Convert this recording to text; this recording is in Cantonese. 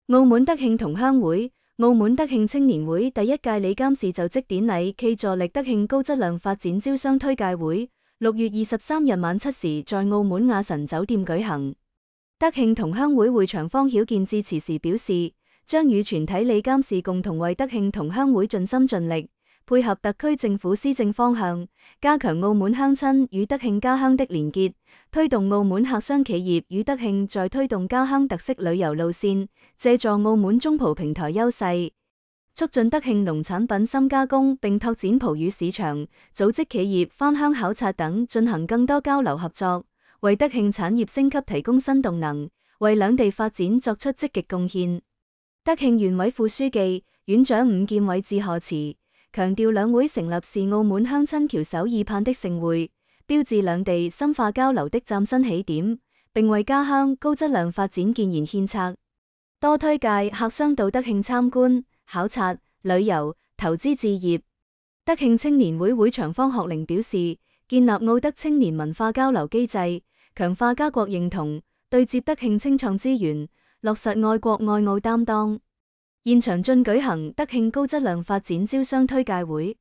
澳門德慶同鄉會、澳門德慶青年會第一屆理監事就職典禮暨助力德慶高質量發展招商推介會，6月23日晚7時在澳門亞臣酒店舉行。德慶同鄉會會長方曉健致辭時表示，將與全體理監事共同為德慶同鄉會盡心盡力，配合特區政府施政方向，加強澳門鄉親與德慶家鄉的連結，推動澳門客商企業與德慶在推動家鄉特色旅遊路線，借助澳門中葡平台優勢，促進德慶農產品深加工，並拓展葡語市場，組織企業返鄉考察等，進行更多交流合作，為德慶產業升級提供新動能，為兩地發展作出積極貢獻。德慶縣委副書記、縣長伍建偉致賀詞，強調兩會成立是澳門鄉親翹首以盼的盛會，標誌兩地深化交流的嶄新起點，並為家鄉高質量發展建言獻策，多推介客商到德慶參觀、考察、旅遊、投資置業。德慶青年會會長方學玲表示，建立澳德青年文化交流機制，強化家國認同，對接德慶青創資源，落實愛國愛澳擔當。現場進舉行德慶高質量發展招商推介會。